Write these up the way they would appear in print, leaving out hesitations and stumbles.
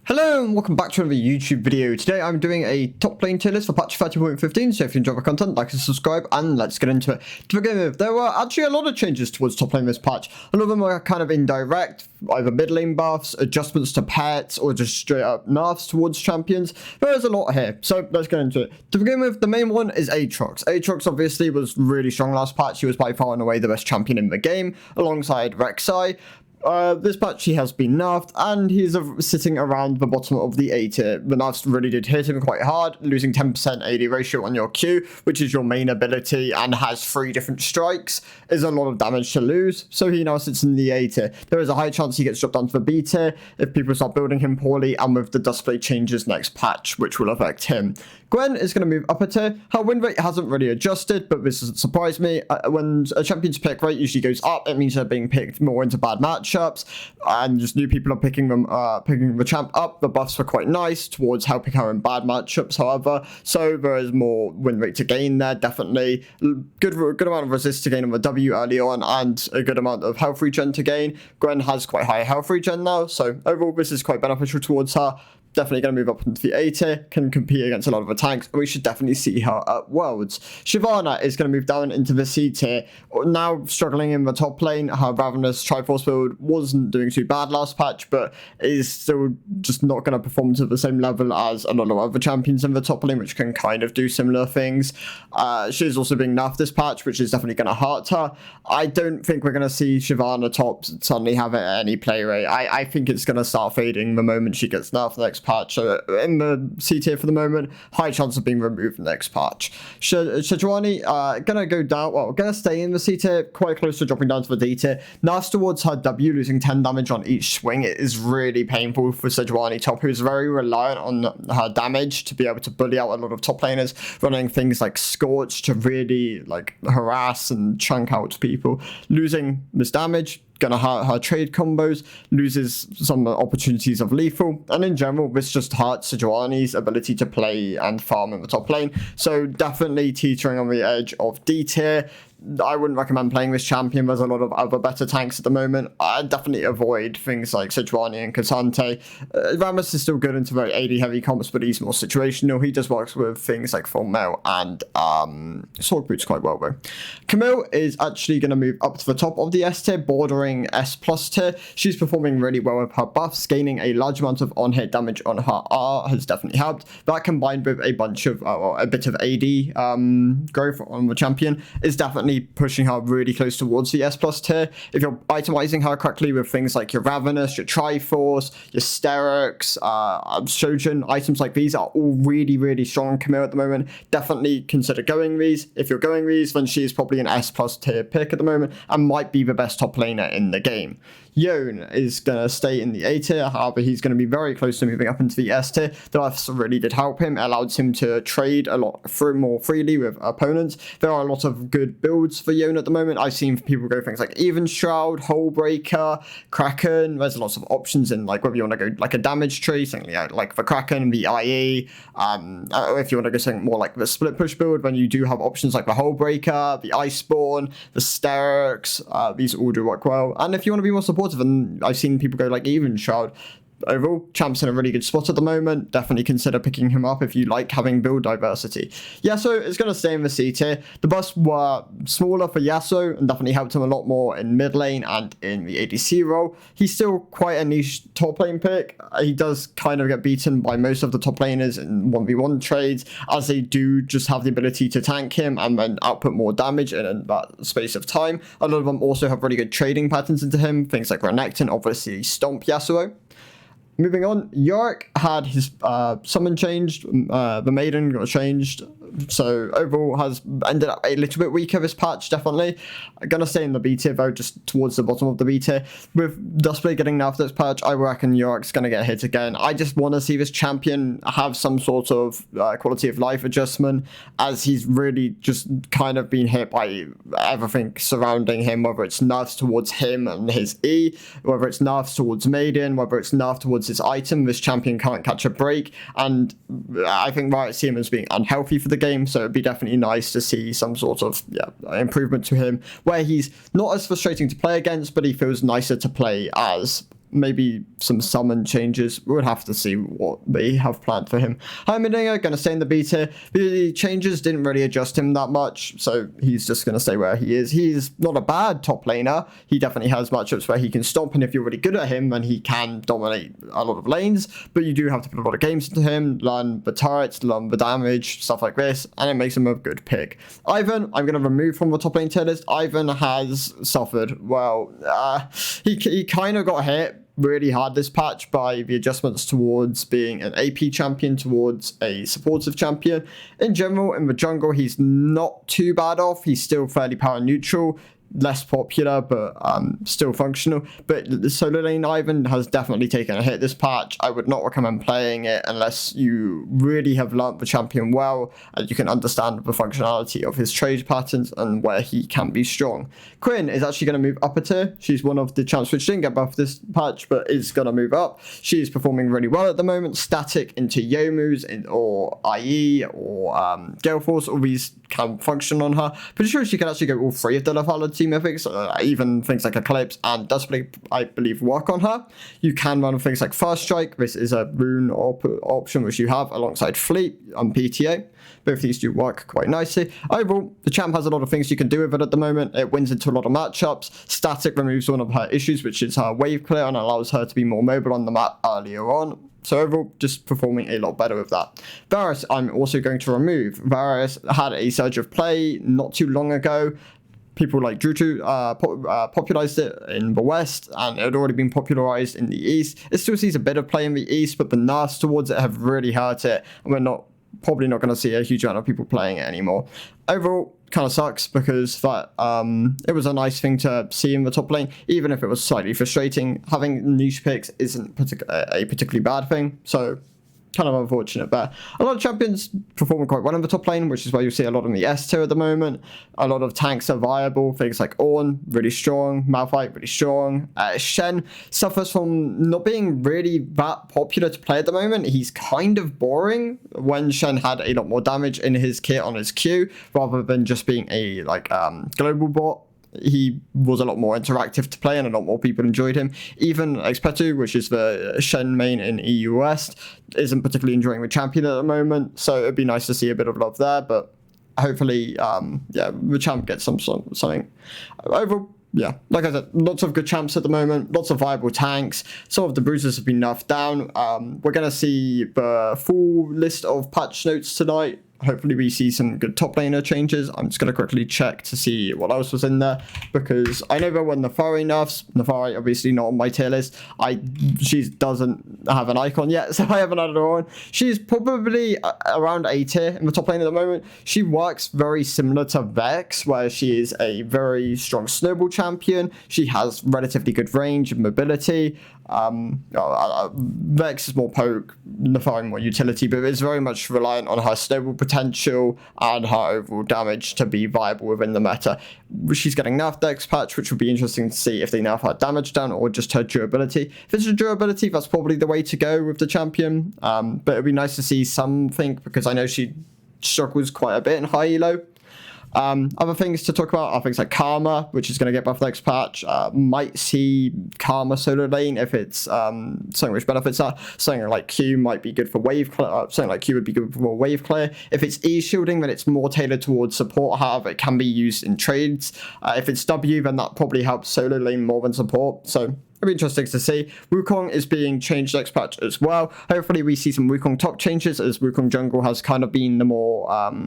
Hello and welcome back to another YouTube video. Today I'm doing a top lane tier list for patch 13.15, so if you enjoy my content, like and subscribe, and let's get into it. To begin with, there were actually a lot of changes towards top lane this patch. A lot of them are kind of indirect, either mid lane buffs, adjustments to pets, or just straight up nerfs towards champions. There is a lot here, so let's get into it. To begin with, the main one is Aatrox. Aatrox obviously was really strong last patch. He was by far and away the best champion in the game, alongside Rek'Sai. This patch he has been nerfed, and he's sitting around the bottom of the A tier. The nerfs really did hit him quite hard, losing 10% AD ratio on your Q, which is your main ability and has 3 different strikes, is a lot of damage to lose, so he now sits in the A tier. There is a high chance he gets dropped down to the B tier if people start building him poorly, and with the Duskblade changes next patch, which will affect him. Gwen is going to move up a tier. Her win rate hasn't really adjusted, but this doesn't surprise me. When a champion's pick rate usually goes up, it means they're being picked more into bad matchups, and just new people are picking the champ up. The buffs were quite nice towards helping her in bad matchups, however, so there is more win rate to gain there, definitely. Good amount of resist to gain on the W early on, and a good amount of health regen to gain. Gwen has quite high health regen now, so overall this is quite beneficial towards her. Definitely going to move up into the A tier, can compete against a lot of the tanks, and we should definitely see her at Worlds. Shyvana is going to move down into the C tier, now struggling in the top lane. Her Ravenous Triforce build wasn't doing too bad last patch, but is still just not going to perform to the same level as a lot of other champions in the top lane, which can kind of do similar things. She's also being nerfed this patch, which is definitely going to hurt her. I don't think we're going to see Shyvana top suddenly have any play rate. I think it's going to start fading the moment she gets nerfed next patch. So in the C tier for the moment, high chance of being removed next patch. Sejuani gonna go down, well, gonna stay in the C tier, quite close to dropping down to the D tier. Nerfs towards her W, losing 10 damage on each swing. It is really painful for Sejuani top, who's very reliant on her damage to be able to bully out a lot of top laners, running things like Scorch to really like harass and chunk out people. Losing this damage, gonna hurt her trade combos, loses some opportunities of lethal, and in general this just hurts Sejuani's ability to play and farm in the top lane. So definitely teetering on the edge of D tier. I wouldn't recommend playing this champion. There's a lot of other better tanks at the moment. I'd definitely avoid things like Sejuani and Cassante. Rammus is still good into very AD heavy comps, but he's more situational. He just works with things like Full Mail and Sword Boots quite well though. Camille is actually going to move up to the top of the S tier, bordering S plus tier. She's performing really well with her buffs, gaining a large amount of on-hit damage on her R has definitely helped. That combined with a bunch of, a bit of AD growth on the champion is definitely pushing her really close towards the S plus tier. If you're itemizing her correctly with things like your Ravenous, your Triforce, your Sterix, Shojin, items like these are all really strong on Camille at the moment. Definitely consider going these. If you're going these, then she is probably an S plus tier pick at the moment and might be the best top laner in the game. Yone is going to stay in the A tier, however he's going to be very close to moving up into the S tier. The buffs really did help him, it allowed him to trade a lot more freely with opponents. There are a lot of good builds for Yone at the moment. I've seen people go things like Even Shroud, Hullbreaker, Kraken. There's lots of options in like whether you want to go like a damage tree, something like the Kraken, the IE. If you want to go something more like the split push build, then you do have options like the Hullbreaker, the Iceborne, the Sterix. These all do work well. And if you want to be more supportive, and I've seen people go like Even Shroud. Overall, Champ's in a really good spot at the moment. Definitely consider picking him up if you like having build diversity. Yasuo is going to stay in the C tier. The buffs were smaller for Yasuo and definitely helped him a lot more in mid lane and in the ADC role. He's still quite a niche top lane pick. He does kind of get beaten by most of the top laners in 1v1 trades, as they do just have the ability to tank him and then output more damage in that space of time. A lot of them also have really good trading patterns into him. Things like Renekton obviously stomp Yasuo. Moving on, Yorick had his summon changed, the Maiden got changed, so overall has ended up a little bit weaker this patch, definitely. I'm going to stay in the B tier though, just towards the bottom of the B tier. With Duskblade getting nerfed this patch, I reckon Yorick's going to get hit again. I just want to see this champion have some sort of quality of life adjustment, as he's really just kind of been hit by everything surrounding him, whether it's nerfs towards him and his E, whether it's nerfs towards Maiden, whether it's nerfs towards his item. This champion can't catch a break, and I think Riot see him as being unhealthy for the game, so it'd be definitely nice to see some sort of improvement to him, where he's not as frustrating to play against, but he feels nicer to play as maybe some summon changes. We'll have to see what they have planned for him. Heimerdinger going to stay in the B tier. The changes didn't really adjust him that much, so he's just going to stay where he is. He's not a bad top laner. He definitely has matchups where he can stomp, and if you're really good at him, then he can dominate a lot of lanes, but you do have to put a lot of games into him, learn the turrets, learn the damage, stuff like this, and it makes him a good pick. Ivan, I'm going to remove from the top lane tier list. Ivan has suffered. Well, he kind of got hit really hard this patch by the adjustments towards being an AP champion, towards a supportive champion. In general, in the jungle, he's not too bad off. He's still fairly power neutral. Less popular, but still functional. But the solo lane Ivan has definitely taken a hit this patch. I would not recommend playing it unless you really have learnt the champion well and you can understand the functionality of his trade patterns and where he can be strong. Quinn is actually going to move up a tier. She's one of the champs which didn't get buffed this patch, but is going to move up. She's performing really well at the moment. Static into Youmu's or IE or Gale Force, all these can function on her. Pretty sure she can actually go all three of the lethality mythics, even things like Eclipse and Duskblade, I believe, work on her. You can run things like First Strike. This is a rune option which you have alongside Fleet on PTA. Both these do work quite nicely. Overall, the champ has a lot of things you can do with it at the moment. It wins into a lot of matchups. Static removes one of her issues, which is her wave clear, and allows her to be more mobile on the map earlier on. So overall, just performing a lot better with that. Varus, I'm also going to remove. Varus had a surge of play not too long ago. People like Drutu popularized it in the West, and it had already been popularized in the East. It still sees a bit of play in the East, but the nerfs towards it have really hurt it, and we're probably not going to see a huge amount of people playing it anymore. Overall, kind of sucks because that it was a nice thing to see in the top lane, even if it was slightly frustrating. Having niche picks isn't a particularly bad thing, so kind of unfortunate. But a lot of champions performing quite well in the top lane, which is why you see a lot in the S tier at the moment. A lot of tanks are viable. Things like Ornn, really strong. Malphite, really strong. Shen suffers from not being really that popular to play at the moment. He's kind of boring when Shen had a lot more damage in his kit on his Q, rather than just being a global bot. He was a lot more interactive to play and a lot more people enjoyed him. Even Expetu, which is the Shen main in EU West, isn't particularly enjoying the champion at the moment, so it'd be nice to see a bit of love there, but hopefully the champ gets something. Overall, yeah, like I said, lots of good champs at the moment, lots of viable tanks. Some of the bruisers have been nerfed down. We're going to see the full list of patch notes tonight. Hopefully we see some good top laner changes. I'm just going to quickly check to see what else was in there, because I know there were Nefari nerfs. Nefari obviously not on my tier list. She doesn't have an icon yet, so I haven't added her on. She's probably around A tier in the top lane at the moment. She works very similar to Vex, where she is a very strong snowball champion. She has relatively good range and mobility. Vex is more poke, Nefari more utility, but it's very much reliant on her snowball potential and her overall damage to be viable within the meta. She's getting nerfed next patch, which would be interesting to see if they nerf her damage down or just her durability. If it's her durability, that's probably the way to go with the champion, but it'd be nice to see something, because I know she struggles quite a bit in high elo. Other things to talk about are things like Karma, which is going to get buffed next patch. Might see Karma solo lane if it's something which benefits her. Something like Q might be good for wave clear. Something like Q would be good for wave clear. If it's E shielding, then it's more tailored towards support. However, it can be used in trades. If it's W, then that probably helps solo lane more than support. So it'll be interesting to see. Wukong is being changed next patch as well. Hopefully we see some Wukong top changes, as Wukong jungle has kind of been the more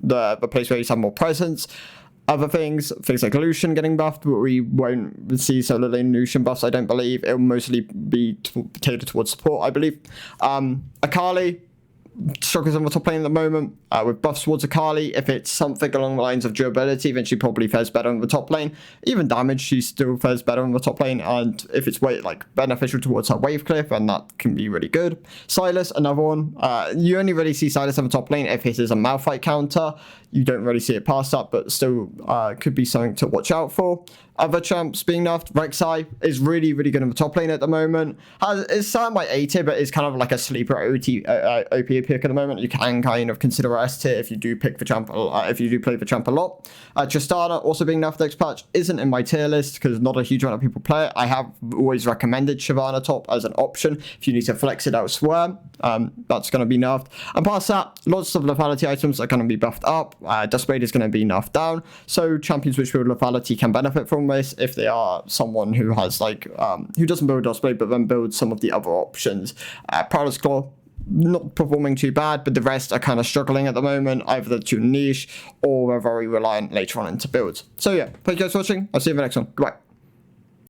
the place where you have more presence. Other things like Lucian getting buffed, but we won't see solo lane Lucian buffs, I don't believe. It'll mostly be tailored towards support, I believe. Akali struggles on the top lane at the moment with buffs towards Akali. If it's something along the lines of durability, then she probably fares better on the top lane. Even damage, she still fares better on the top lane, and if it's beneficial towards her wave cliff, then that can be really good. Sylas, another one. You only really see Sylas on the top lane if it is a Malphite counter. You don't really see it past that, but still could be something to watch out for. Other champs being nerfed. Rek'Sai is really, really good in the top lane at the moment. It's starting by A tier, but it's kind of like a sleeper OP pick at the moment. You can kind of consider her S tier if you do pick the champ, if you do play the champ a lot. Tristana also being nerfed next patch isn't in my tier list because not a huge amount of people play it. I have always recommended Shyvana top as an option if you need to flex it elsewhere. That's going to be nerfed. And past that, lots of lethality items are going to be buffed up. Dustblade is going to be nerfed down. So champions which build lethality can benefit from this if they are someone who has like who doesn't build Dustblade but then builds some of the other options. Prowler's Claw, not performing too bad, but the rest are kind of struggling at the moment. Either they're too niche or they're very reliant later on into builds. So yeah, thank you guys for watching. I'll see you in the next one. Goodbye.